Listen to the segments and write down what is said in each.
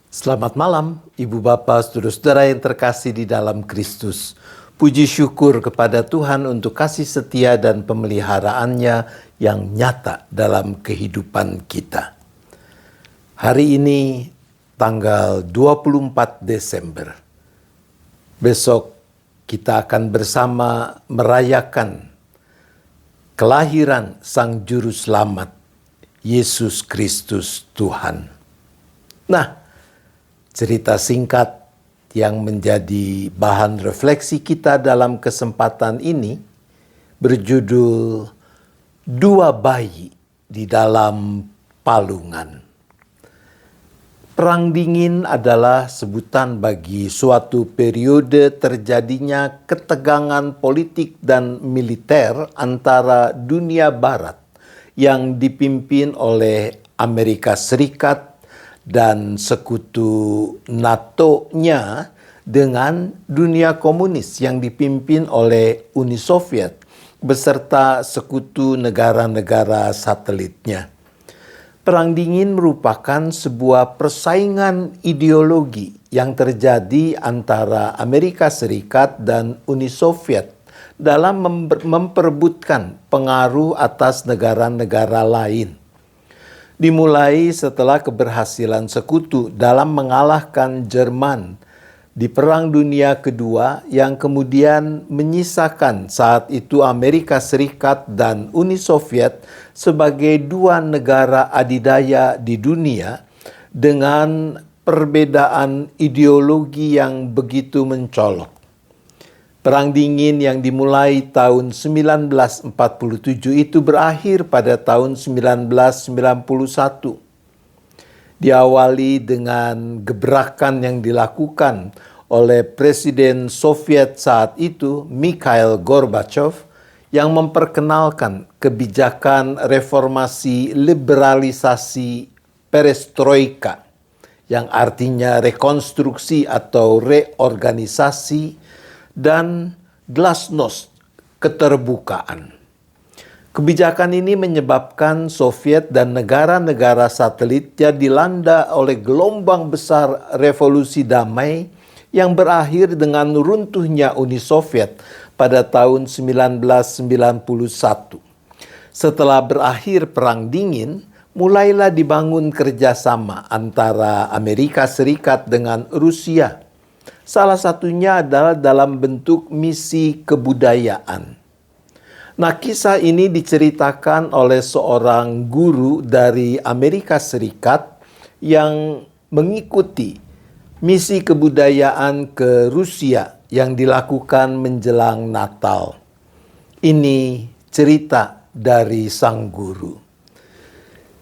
Selamat malam, Ibu Bapa, saudara-saudara yang terkasih di dalam Kristus. Puji syukur kepada Tuhan untuk kasih setia dan pemeliharaannya yang nyata dalam kehidupan kita. Hari ini tanggal 24 Desember. Besok kita akan bersama merayakan kelahiran Sang Juru Selamat, Yesus Kristus Tuhan. Nah, cerita singkat yang menjadi bahan refleksi kita dalam kesempatan ini berjudul Dua Bayi di Dalam Palungan. Perang dingin adalah sebutan bagi suatu periode terjadinya ketegangan politik dan militer antara dunia barat yang dipimpin oleh Amerika Serikat dan sekutu NATO-nya dengan dunia komunis yang dipimpin oleh Uni Soviet beserta sekutu negara-negara satelitnya. Perang dingin merupakan sebuah persaingan ideologi yang terjadi antara Amerika Serikat dan Uni Soviet dalam memperebutkan pengaruh atas negara-negara lain. Dimulai setelah keberhasilan sekutu dalam mengalahkan Jerman di Perang Dunia Kedua yang kemudian menyisakan saat itu Amerika Serikat dan Uni Soviet sebagai dua negara adidaya di dunia dengan perbedaan ideologi yang begitu mencolok. Perang dingin yang dimulai tahun 1947 itu berakhir pada tahun 1991. Diawali dengan gebrakan yang dilakukan oleh Presiden Soviet saat itu, Mikhail Gorbachev, yang memperkenalkan kebijakan reformasi liberalisasi perestroika, yang artinya rekonstruksi atau reorganisasi, dan glasnost, keterbukaan. Kebijakan ini menyebabkan Soviet dan negara-negara satelitnya dilanda oleh gelombang besar revolusi damai yang berakhir dengan runtuhnya Uni Soviet pada tahun 1991. Setelah berakhir Perang Dingin, mulailah dibangun kerjasama antara Amerika Serikat dengan Rusia. Salah satunya adalah dalam bentuk misi kebudayaan. Nah, kisah ini diceritakan oleh seorang guru dari Amerika Serikat yang mengikuti misi kebudayaan ke Rusia yang dilakukan menjelang Natal. Ini cerita dari sang guru.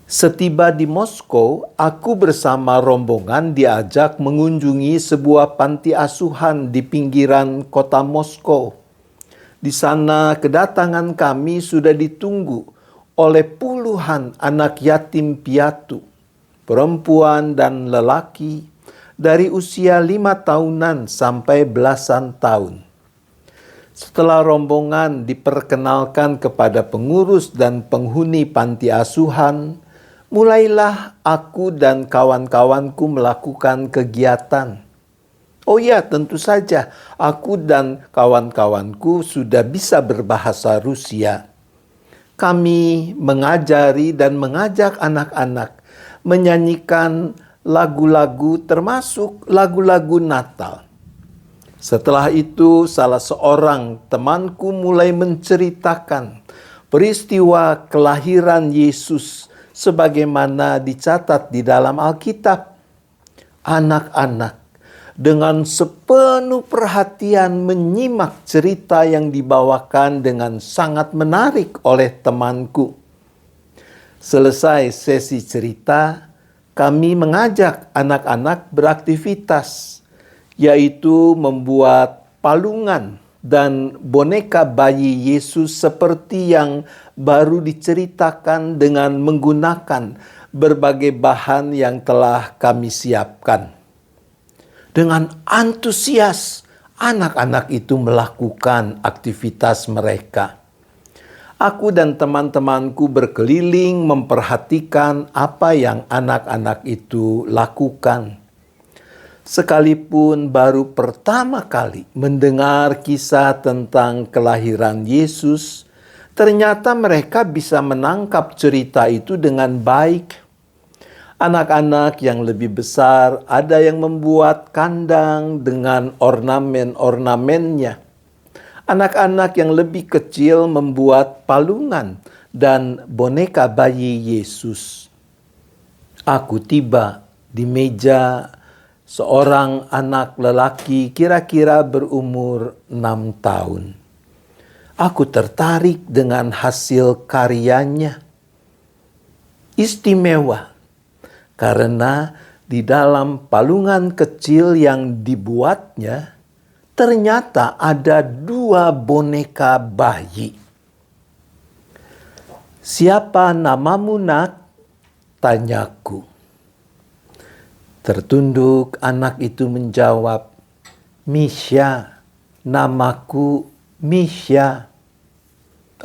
Setiba di Moskow, aku bersama rombongan diajak mengunjungi sebuah panti asuhan di pinggiran kota Moskow. Di sana kedatangan kami sudah ditunggu oleh puluhan anak yatim piatu, perempuan dan lelaki dari usia 5 tahunan sampai belasan tahun. Setelah rombongan diperkenalkan kepada pengurus dan penghuni panti asuhan, mulailah aku dan kawan-kawanku melakukan kegiatan. Oh ya, tentu saja aku dan kawan-kawanku sudah bisa berbahasa Rusia. Kami mengajari dan mengajak anak-anak menyanyikan lagu-lagu termasuk lagu-lagu Natal. Setelah itu salah seorang temanku mulai menceritakan peristiwa kelahiran Yesus sebagaimana dicatat di dalam Alkitab. Anak-anak dengan sepenuh perhatian menyimak cerita yang dibawakan dengan sangat menarik oleh temanku. Selesai sesi cerita, kami mengajak anak-anak beraktivitas, yaitu membuat palungan dan boneka bayi Yesus seperti yang baru diceritakan dengan menggunakan berbagai bahan yang telah kami siapkan. Dengan antusias, anak-anak itu melakukan aktivitas mereka. Aku dan teman-temanku berkeliling memperhatikan apa yang anak-anak itu lakukan. Sekalipun baru pertama kali mendengar kisah tentang kelahiran Yesus, ternyata mereka bisa menangkap cerita itu dengan baik. Anak-anak yang lebih besar ada yang membuat kandang dengan ornamen-ornamennya. Anak-anak yang lebih kecil membuat palungan dan boneka bayi Yesus. Aku tiba di meja seorang anak lelaki kira-kira berumur 6 tahun. Aku tertarik dengan hasil karyanya. Istimewa, karena di dalam palungan kecil yang dibuatnya, ternyata ada 2 boneka bayi. "Siapa namamu, Nak?" tanyaku. Tertunduk anak itu menjawab, "Misha, namaku Misha."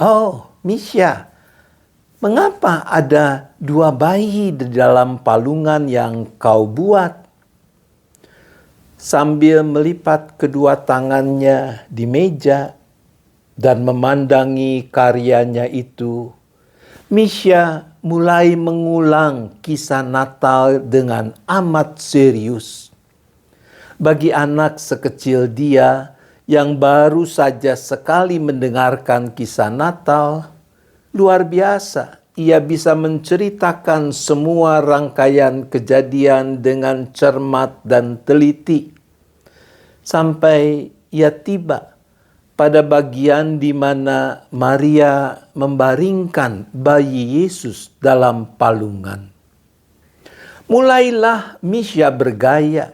"Oh, Misha, mengapa ada 2 bayi di dalam palungan yang kau buat?" Sambil melipat kedua tangannya di meja dan memandangi karyanya itu, Misha mulai mengulang kisah Natal dengan amat serius. Bagi anak sekecil dia yang baru saja sekali mendengarkan kisah Natal, luar biasa ia bisa menceritakan semua rangkaian kejadian dengan cermat dan teliti. Sampai ia tiba pada bagian di mana Maria membaringkan bayi Yesus dalam palungan. Mulailah Misha bergaya.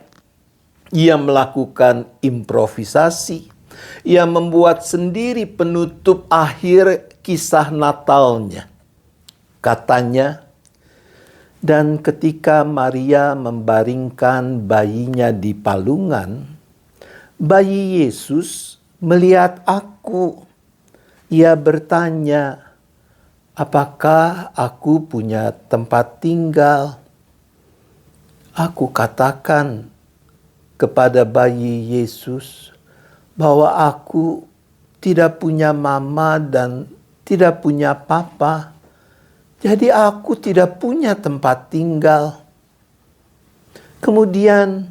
Ia melakukan improvisasi. Ia membuat sendiri penutup akhir kisah Natalnya. Katanya, "Dan ketika Maria membaringkan bayinya di palungan, bayi Yesus melihat aku. Ia bertanya, 'Apakah aku punya tempat tinggal?' Aku katakan kepada bayi Yesus bahwa aku tidak punya mama dan tidak punya papa. Jadi aku tidak punya tempat tinggal." Kemudian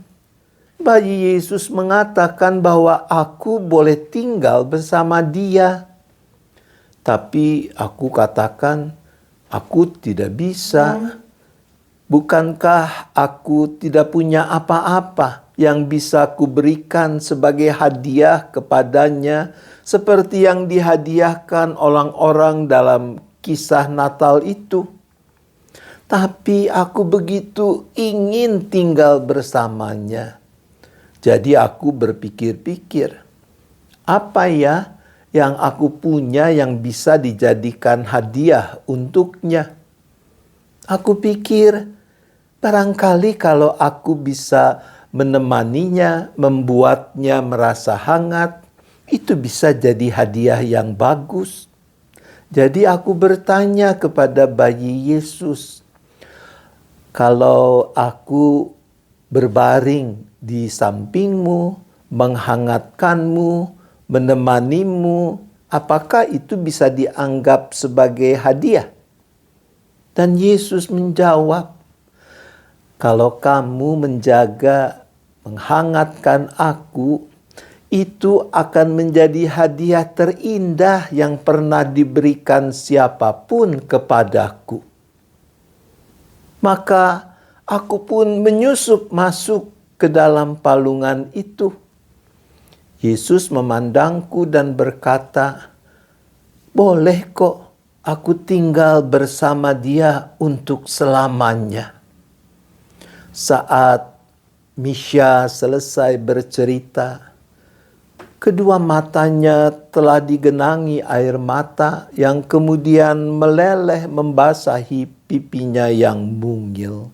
bayi Yesus mengatakan bahwa aku boleh tinggal bersama dia. Tapi aku katakan, aku tidak bisa. Bukankah aku tidak punya apa-apa yang bisa kuberikan sebagai hadiah kepadanya seperti yang dihadiahkan orang-orang dalam kisah Natal itu? Tapi aku begitu ingin tinggal bersamanya. Jadi aku berpikir-pikir, apa ya yang aku punya yang bisa dijadikan hadiah untuknya? Aku pikir, barangkali kalau aku bisa menemaninya, membuatnya merasa hangat, itu bisa jadi hadiah yang bagus. Jadi aku bertanya kepada bayi Yesus, "Kalau aku berbaring di sampingmu, menghangatkanmu, menemanimu, apakah itu bisa dianggap sebagai hadiah?" Dan Yesus menjawab, "Kalau kamu menjaga, menghangatkan aku, itu akan menjadi hadiah terindah yang pernah diberikan siapapun kepadaku." Maka aku pun menyusup masuk ke dalam palungan itu. Yesus memandangku dan berkata, "Boleh kok aku tinggal bersama dia untuk selamanya." Saat Misha selesai bercerita, kedua matanya telah digenangi air mata yang kemudian meleleh membasahi pipinya yang mungil.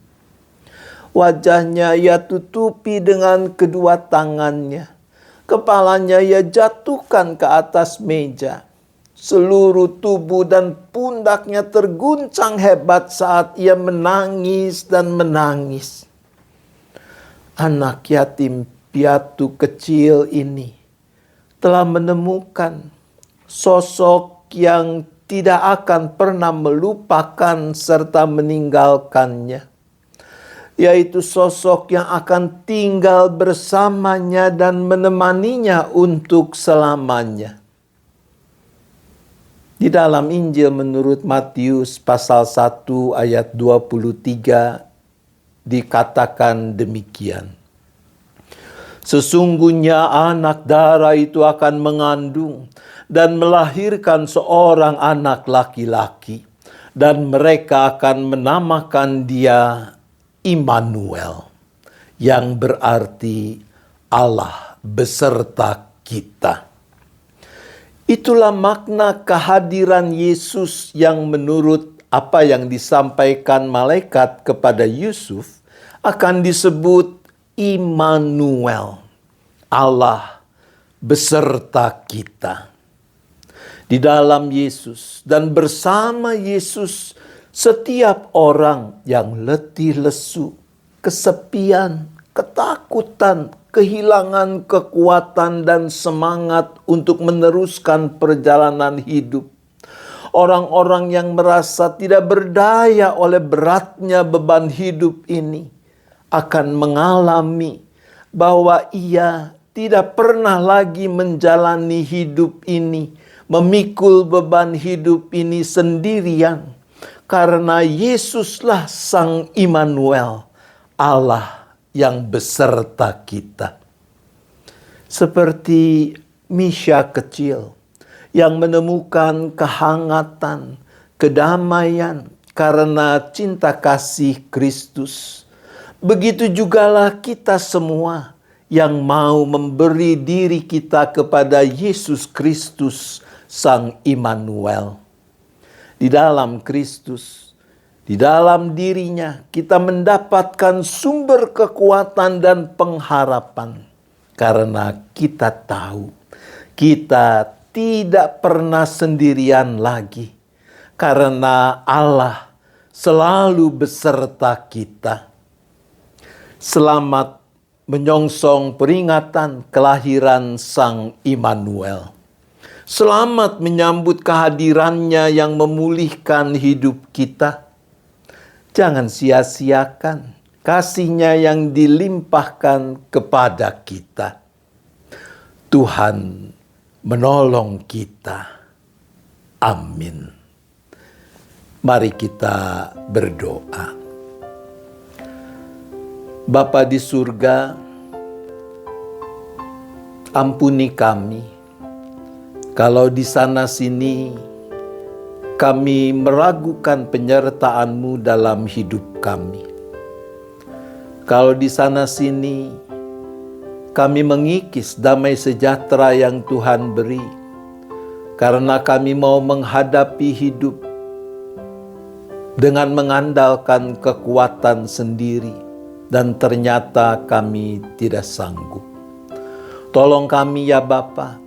Wajahnya ia tutupi dengan kedua tangannya. Kepalanya ia jatuhkan ke atas meja. Seluruh tubuh dan pundaknya terguncang hebat saat ia menangis dan menangis. anak yatim piatu kecil ini telah menemukan sosok yang tidak akan pernah melupakan serta meninggalkannya, yaitu sosok yang akan tinggal bersamanya dan menemaninya untuk selamanya. Di dalam Injil menurut Matius pasal 1 ayat 23 dikatakan demikian. Sesungguhnya anak dara itu akan mengandung dan melahirkan seorang anak laki-laki, dan mereka akan menamakan dia Immanuel, yang berarti Allah beserta kita. Itulah makna kehadiran Yesus yang menurut apa yang disampaikan malaikat kepada Yusuf akan disebut Immanuel, Allah beserta kita. Di dalam Yesus dan bersama Yesus, setiap orang yang letih lesu, kesepian, ketakutan, kehilangan kekuatan dan semangat untuk meneruskan perjalanan hidup. Orang-orang yang merasa tidak berdaya oleh beratnya beban hidup ini akan mengalami bahwa ia tidak pernah lagi menjalani hidup ini, memikul beban hidup ini sendirian, karena Yesuslah Sang Immanuel, Allah yang beserta kita. Seperti Misha kecil yang menemukan kehangatan, kedamaian karena cinta kasih Kristus, begitu jugalah kita semua yang mau memberi diri kita kepada Yesus Kristus, Sang Immanuel. Di dalam Kristus, di dalam dirinya kita mendapatkan sumber kekuatan dan pengharapan, karena kita tahu kita tidak pernah sendirian lagi, karena Allah selalu beserta kita. Selamat menyongsong peringatan kelahiran Sang Immanuel. Selamat menyambut kehadirannya yang memulihkan hidup kita. Jangan sia-siakan kasih-Nya yang dilimpahkan kepada kita. Tuhan menolong kita. Amin. Mari kita berdoa. Bapa di surga, ampuni kami kalau di sana sini kami meragukan penyertaan-Mu dalam hidup kami. Kalau di sana sini kami mengikis damai sejahtera yang Tuhan beri, karena kami mau menghadapi hidup dengan mengandalkan kekuatan sendiri, dan ternyata kami tidak sanggup. Tolong kami ya Bapa,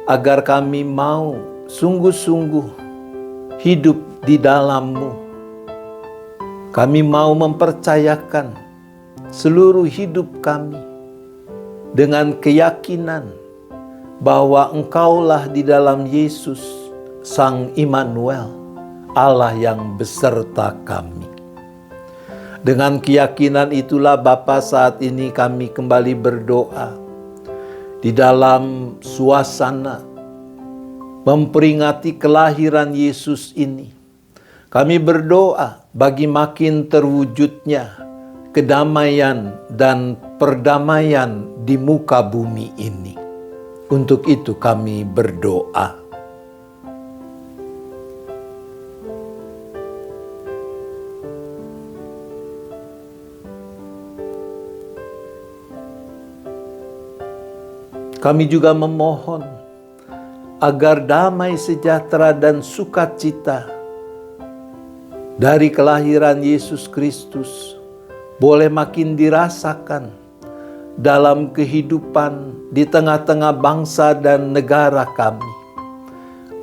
agar kami mau sungguh-sungguh hidup di dalam-Mu. Kami mau mempercayakan seluruh hidup kami dengan keyakinan bahwa Engkaulah di dalam Yesus, Sang Immanuel, Allah yang beserta kami. Dengan keyakinan itulah Bapa, saat ini kami kembali berdoa di dalam suasana memperingati kelahiran Yesus ini. Kami berdoa bagi makin terwujudnya kedamaian dan perdamaian di muka bumi ini. Untuk itu kami berdoa. Kami juga memohon agar damai sejahtera dan sukacita dari kelahiran Yesus Kristus boleh makin dirasakan dalam kehidupan di tengah-tengah bangsa dan negara kami.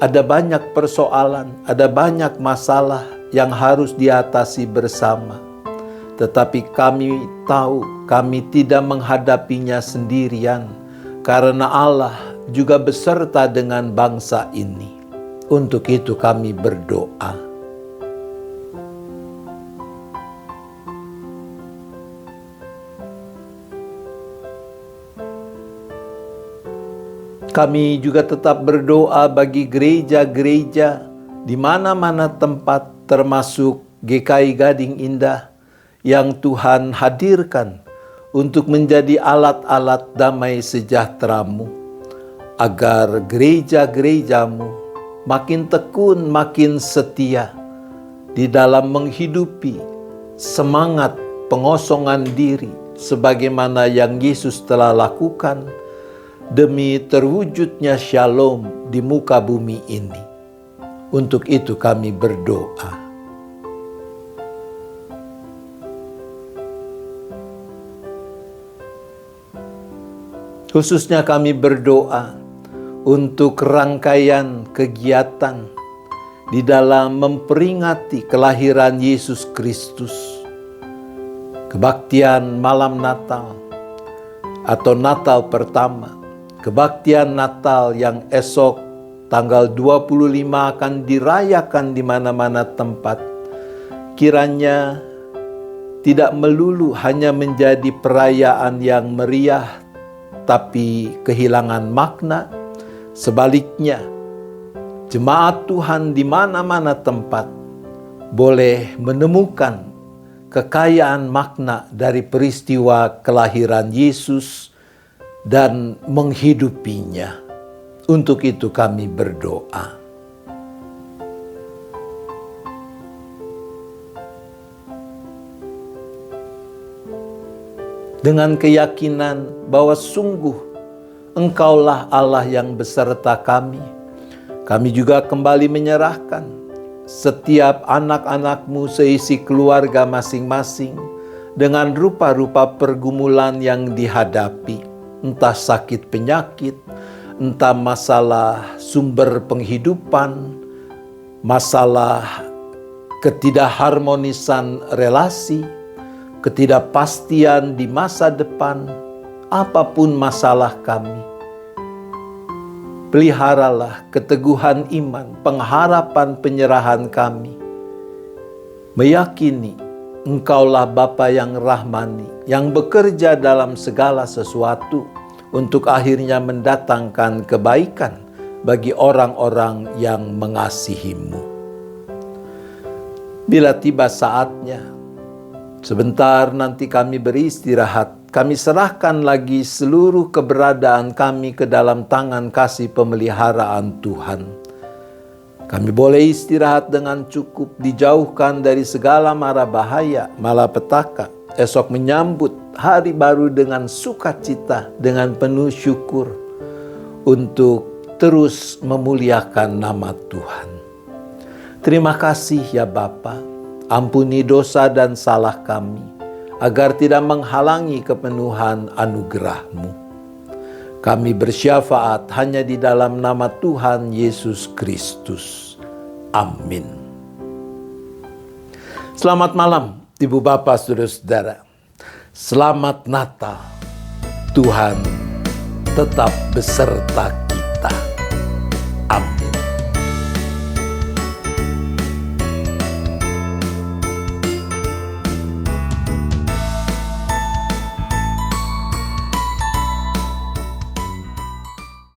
Ada banyak persoalan, ada banyak masalah yang harus diatasi bersama. tetapi kami tahu kami tidak menghadapinya sendirian, karena Allah juga beserta dengan bangsa ini. Untuk itu kami berdoa. Kami juga tetap berdoa bagi gereja-gereja di mana-mana tempat, termasuk GKI Gading Indah, yang Tuhan hadirkan untuk menjadi alat-alat damai sejahtera-Mu, agar gereja-gereja-Mu makin tekun, makin setia di dalam menghidupi semangat pengosongan diri sebagaimana yang Yesus telah lakukan demi terwujudnya shalom di muka bumi ini. Untuk itu kami berdoa. Khususnya kami berdoa untuk rangkaian kegiatan di dalam memperingati kelahiran Yesus Kristus, kebaktian malam Natal atau Natal pertama, kebaktian Natal yang esok tanggal 25 akan dirayakan di mana-mana tempat. Kiranya tidak melulu hanya menjadi perayaan yang meriah, tapi kehilangan makna. Sebaliknya, jemaat Tuhan di mana-mana tempat boleh menemukan kekayaan makna dari peristiwa kelahiran Yesus dan menghidupinya. Untuk itu kami berdoa. Dengan keyakinan bahwa sungguh Engkaulah Allah yang beserta kami, kami juga kembali menyerahkan setiap anak-anak-Mu seisi keluarga masing-masing dengan rupa-rupa pergumulan yang dihadapi, entah sakit penyakit, entah masalah sumber penghidupan, masalah ketidakharmonisan relasi, ketidakpastian di masa depan, apapun masalah kami. Peliharalah keteguhan iman, pengharapan, penyerahan kami. Meyakini Engkaulah Bapa yang rahmani, yang bekerja dalam segala sesuatu untuk akhirnya mendatangkan kebaikan bagi orang-orang yang mengasihi-Mu. Bila tiba saatnya, sebentar nanti kami beristirahat, kami serahkan lagi seluruh keberadaan kami ke dalam tangan kasih pemeliharaan Tuhan. Kami boleh istirahat dengan cukup, dijauhkan dari segala mara bahaya, malapetaka. Esok menyambut hari baru dengan sukacita, dengan penuh syukur untuk terus memuliakan nama Tuhan. Terima kasih ya Bapa, ampuni dosa dan salah kami, agar tidak menghalangi kepenuhan anugerah-Mu. Kami bersyafaat hanya di dalam nama Tuhan Yesus Kristus. Amin. Selamat malam, Ibu Bapak, Saudara-saudara. Selamat Natal. Tuhan tetap beserta kita. Amin.